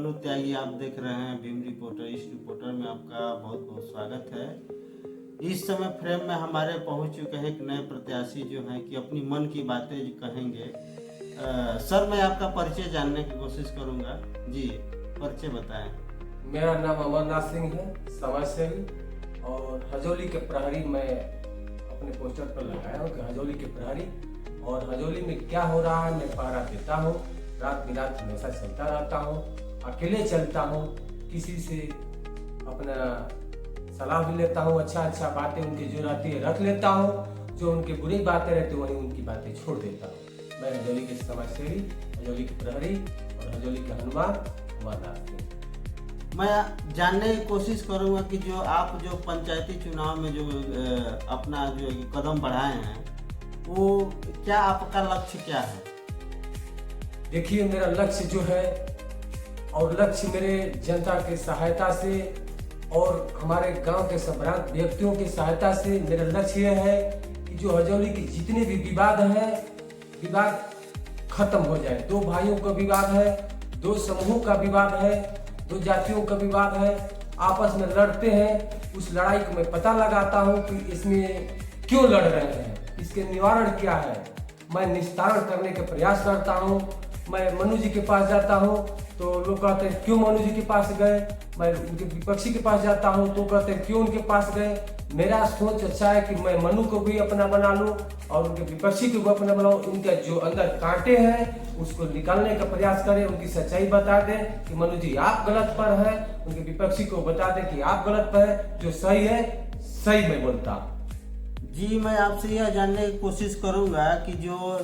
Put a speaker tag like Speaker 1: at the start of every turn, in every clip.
Speaker 1: मनु त्यागी आप देख रहे हैं भीम रिपोर्टर। इस रिपोर्टर में आपका बहुत बहुत स्वागत है। इस समय फ्रेम में हमारे पहुंच चुके हैं एक नए प्रत्याशी जो हैं कि अपनी मन की बातें कहेंगे। सर, मैं आपका परिचय जानने की कोशिश करूंगा। जी, परिचय बताएं।
Speaker 2: मेरा नाम अमरनाथ सिंह है, समाज सेवी, और हजोली के प्रहरी मैं अपने पोस्टर पर लगाया हूँ कि हजोली के प्रहरी। और हजोली में क्या हो रहा है मैं पहरा देता हूँ, रात बिरात हमेशा चलता रहता हूँ, अकेले चलता हूँ, किसी से अपना सलाह भी लेता हूँ, अच्छा बातें उनकी जो रहती है रख लेता हूँ, जो उनकी बुरी बातें रहती है वहीं उनकी बातें छोड़ देता हूँ। मैं हजोली के समाज सेवी, हजोली के प्रहरी और हजोली के हनुमान अमरनाथ सिंह।
Speaker 1: मैं जानने की कोशिश करूंगा कि जो आप जो पंचायती चुनाव में जो अपना जो कदम बढ़ाए हैं वो क्या आपका लक्ष्य क्या है?
Speaker 2: देखिए, मेरा लक्ष्य जो है और लक्ष्य मेरे जनता के सहायता से और हमारे गांव के संभ्रांत व्यक्तियों की सहायता से मेरा लक्ष्य यह है कि जो हजोली के जितने भी विवाद हैं, विवाद खत्म हो जाए। दो भाइयों का विवाद है, दो समूहों का विवाद है, दो जातियों का विवाद है, आपस में लड़ते हैं। उस लड़ाई को मैं पता लगाता हूँ कि इसमें क्यों लड़ रहे हैं, इसके निवारण क्या है, मैं निस्तारण करने के प्रयास करता हूँ। मैं मनु जी के पास जाता हूँ तो लोग कहते हैं क्यों मनु जी के पास गए। मैं उनके विपक्षी के पास जाता हूँ तो कहते हैं क्यों उनके पास गए। मेरा सोच अच्छा है कि मैं मनु को भी अपना बना लूँ और उनके विपक्षी को भी अपना बनाऊँ। उनके जो अंदर कांटे हैं उसको निकालने का प्रयास करें, उनकी सच्चाई बता दें कि मनु जी आप गलत पर है, उनके विपक्षी को बता दें कि आप गलत पर है, जो सही है सही में बोलता।
Speaker 1: जी, मैं आपसे यह जानने की कोशिश करूंगा कि जो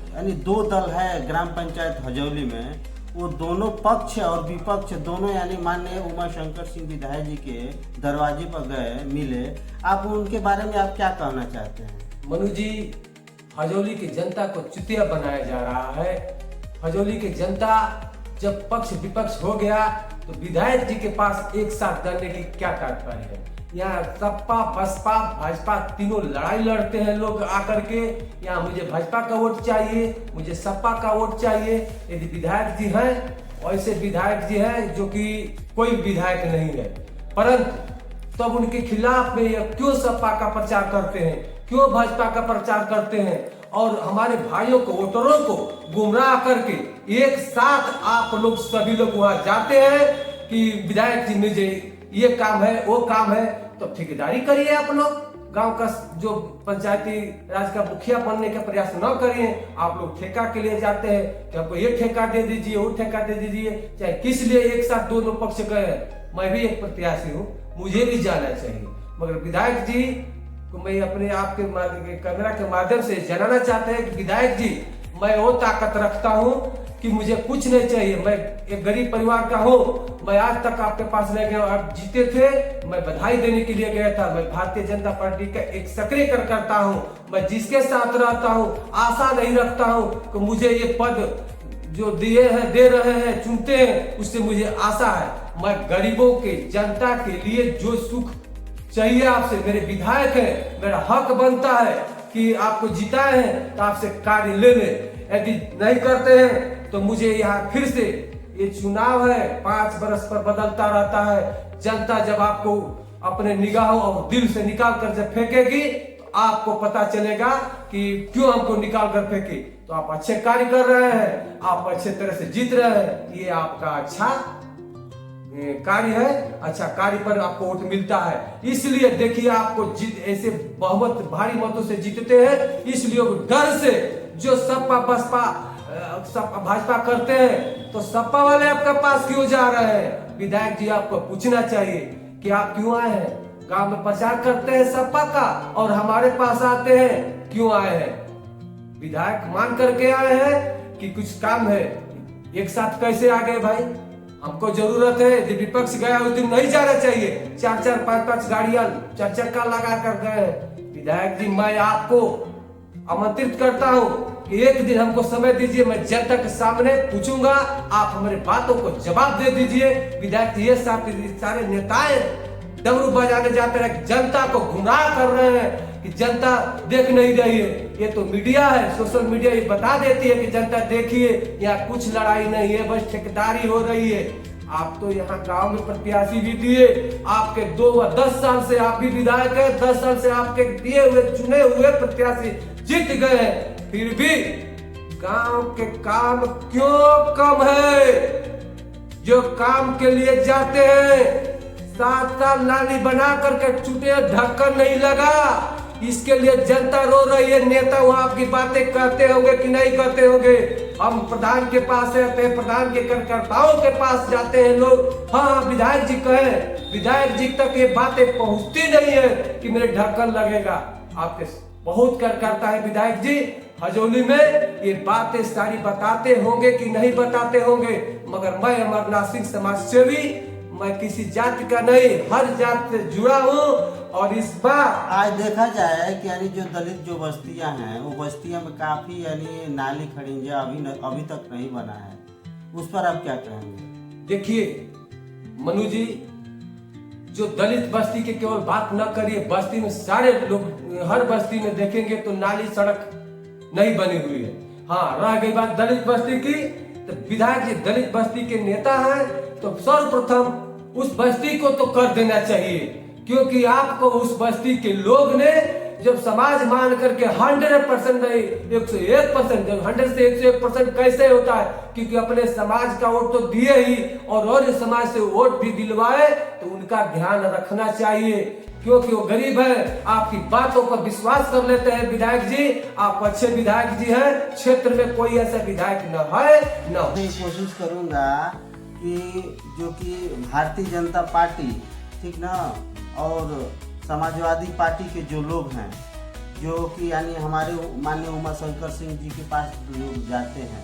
Speaker 1: यानी दो दल है ग्राम पंचायत हजौली में, वो दोनों पक्ष और विपक्ष दोनों यानी माननीय उमा शंकर सिंह विधायक जी के दरवाजे पर गए, मिले। आप उनके बारे में आप क्या कहना चाहते हैं?
Speaker 2: मनु जी, हजोली की जनता को चुतिया बनाया जा रहा है। हजोली की जनता जब पक्ष विपक्ष हो गया तो विधायक जी के पास एक साथ करने की क्या तात्पर्य है। यहाँ सपा बसपा भाजपा तीनों लड़ाई लड़ते हैं लोग आकर के। यहाँ मुझे भाजपा का वोट चाहिए, मुझे सपा का वोट चाहिए। यदि विधायक जी हैं, ऐसे विधायक जी हैं जो कि कोई विधायक नहीं है, परंतु तब उनके खिलाफ में ये क्यों सपा का प्रचार करते हैं, क्यों भाजपा का प्रचार करते हैं और हमारे भाइयों को, वोटरों को गुमराह करके एक साथ आप लोग सभी लोग वहां जाते हैं कि विधायक जी मुझे ये काम है वो काम है। तो ठेकेदारी करिए आप लोग, गांव का जो पंचायती राज का मुखिया बनने का प्रयास न करिए। आप लोग ठेका के लिए जाते हैं कि हमको ये ठेका दे दीजिए, वो ठेका दे दीजिए, चाहे किस लिए एक साथ दोनों पक्ष गए। मैं भी एक प्रत्याशी हूँ, मुझे भी जाना चाहिए, मगर विधायक जी को मैं अपने आप के कैमरा के माध्यम से जनाना चाहते हैं कि विधायक जी, मैं वो ताकत रखता हूँ कि मुझे कुछ नहीं चाहिए। मैं एक गरीब परिवार का हूँ, मैं आज तक आपके पास नहीं गया। आप जीते थे, मैं बधाई देने के लिए गया था। मैं भारतीय जनता पार्टी का एक सक्रिय कार्यकर्ता हूँ। मैं जिसके साथ रहता हूँ आशा नहीं रखता हूँ कि मुझे ये पद जो दिए हैं, दे रहे हैं, चुनते हैं, उससे मुझे आशा है। मैं गरीबों के, जनता के लिए जो सुख चाहिए आपसे, मेरे विधायक है, मेरा हक बनता है कि आपको जिताए हैं तो आपसे कार्य ले लें। यदि नहीं करते हैं तो मुझे यहाँ फिर से, ये चुनाव है, 5 बरस पर बदलता रहता है। जनता जब आपको अपने निगाहों और दिल से निकाल कर जब फेंकेगी तो आपको पता चलेगा कि क्यों हमको निकाल कर फेंके। तो आप अच्छे कार्य कर रहे हैं, आप अच्छे तरह से जीत रहे हैं, ये आपका अच्छा कार्य है, अच्छा कार्य पर आपको वोट मिलता है। इसलिए देखिए, आपको ऐसे बहुमत भारी मतों से जीतते हैं, इसलिए डर से जो सपा बसपा भाजपा करते हैं तो सपा वाले आपके पास क्यों जा रहे हैं। विधायक जी, आपको पूछना चाहिए कि आप क्यों आए हैं। गांव में प्रचार करते हैं सपा का और हमारे पास आते हैं, क्यों आए हैं। विधायक मान करके आए हैं कि कुछ काम है, एक साथ कैसे आ गए भाई। हमको जरूरत है, यदि विपक्ष गया उस दिन नहीं जाना चाहिए। 4-4 5-5 गाड़ियां 4 चक्का लगा कर गए। विधायक जी, मैं आपको आमंत्रित करता हूँ कि एक दिन हमको समय दीजिए, मैं जनता के सामने पूछूंगा, आप हमारे बातों को जवाब दे दीजिए। विधायक ये सारे नेताएं डमरू बजाने जाते रहे, जनता को गुमराह कर रहे हैं कि जनता देख नहीं रही है। ये तो मीडिया है, सोशल मीडिया ये बता देती है कि जनता देखिए यहाँ कुछ लड़ाई नहीं है, बस ठेकेदारी हो रही है। आप तो यहाँ गांव में प्रत्याशी भी दिए, आपके 10 साल से आप भी विधायक है, 10 साल से आपके दिए हुए चुने हुए प्रत्याशी जीत गए हैं, फिर भी गांव के काम क्यों कम है? जो काम के लिए जाते हैं 7 साल नाली बना करके छूटे, ढक्कन नहीं लगा, इसके लिए जनता रो रही है। नेता वहां आपकी बातें करते होंगे कि नहीं करते होंगे? हम प्रधान के पास रहते हैं, प्रधान के कार्यकर्ताओं के पास जाते हैं लोग, हाँ विधायक जी कहें, विधायक जी तक ये बातें पहुंचती नहीं है कि मेरे ढक्कन लगेगा। आपके बहुत कार्यकर्ता है विधायक जी हजौली में, ये बातें सारी बताते होंगे कि नहीं बताते होंगे, मगर मैं अमरनाथ सिंह समाज सेवी, मैं किसी जाति का नहीं, हर जात से जुड़ा हूँ। और इस बार
Speaker 1: आज देखा जाए कि यानी जो दलित जो बस्तियां हैं वो बस्तियां में काफी यानी नाली खड़िंजा अभी तक नहीं बना है, उस पर आप क्या कहेंगे?
Speaker 2: देखिए मनु जी, जो दलित बस्ती के केवल बात न करिए, बस्ती में सारे लोग, हर बस्ती में देखेंगे तो नाली सड़क नहीं बनी हुई है। हाँ, रह गई बात दलित बस्ती की, तो विधायक जी दलित बस्ती के नेता हैं, तो सर्वप्रथम उस बस्ती को तो कर देना चाहिए, क्योंकि आपको उस बस्ती के लोग ने जब समाज मान करके 100% नहीं 101%, जब 100 से 101% कैसे होता है? क्योंकि अपने समाज का वोट तो दिए ही, और समाज से वोट भी दिलवाए, तो उनका ध्यान रखना चाहिए, क्योंकि वो गरीब है, आपकी बातों पर विश्वास कर लेते हैं। विधायक जी आप अच्छे विधायक जी हैं, क्षेत्र में कोई ऐसा विधायक न है न।
Speaker 1: मैं कोशिश करूंगा कि जो कि भारतीय जनता पार्टी, ठीक ना, और समाजवादी पार्टी के जो लोग हैं, जो कि यानी हमारे माननीय उमा शंकर सिंह जी के पास लोग जाते हैं,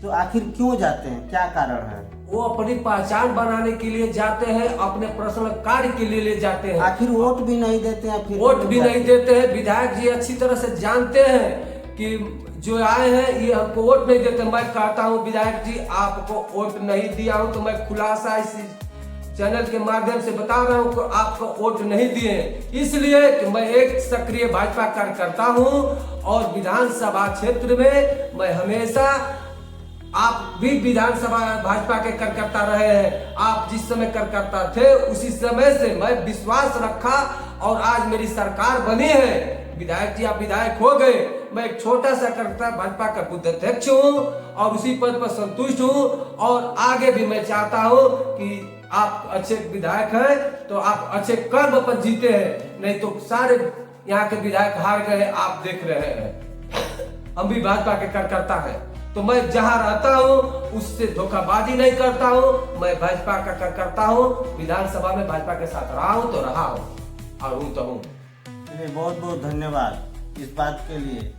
Speaker 1: तो आखिर क्यों जाते हैं, क्या कारण है?
Speaker 2: वो अपनी पहचान बनाने के लिए जाते हैं, अपने पर्सनल कार्य के लिए ले जाते हैं।
Speaker 1: आखिर वोट भी नहीं देते हैं, फिर
Speaker 2: वोट भी नहीं देते हैं। विधायक जी अच्छी तरह से जानते हैं कि जो आए हैं ये हमको वोट नहीं देते। मैं कहता हूँ विधायक जी आपको वोट नहीं दिया हूँ, तो मैं खुलासा इस चैनल के माध्यम से बता रहा हूँ कि आपको वोट नहीं दिए, इसलिए कि मैं एक सक्रिय भाजपा कार्यकर्ता हूँ, और विधानसभा क्षेत्र में मैं हमेशा, आप भी विधानसभा भाजपा के कार्यकर्ता रहे हैं, आप जिस समय कार्यकर्ता थे उसी समय से मैं विश्वास रखा, और आज मेरी सरकार बनी है। विधायक जी आप विधायक हो गए, मैं एक छोटा सा कार्यकर्ता भाजपा का बुद्ध अध्यक्ष हूँ, और उसी पद पर संतुष्ट हूँ, और आगे भी मैं चाहता हूँ कि आप अच्छे विधायक हैं तो आप अच्छे कर्म पर जीते हैं, नहीं तो सारे यहाँ के विधायक हार गए, आप देख रहे हैं। हम भी भाजपा के कार्यकर्ता हैं, तो मैं जहाँ रहता हूँ उससे धोखाबाजी नहीं करता हूँ, मैं भाजपा का कार्यकर्ता हूँ, विधानसभा में भाजपा के साथ रहा हूँ तो रहा हूँ, और हूँ तो हूँ।
Speaker 1: बहुत बहुत धन्यवाद इस बात के लिए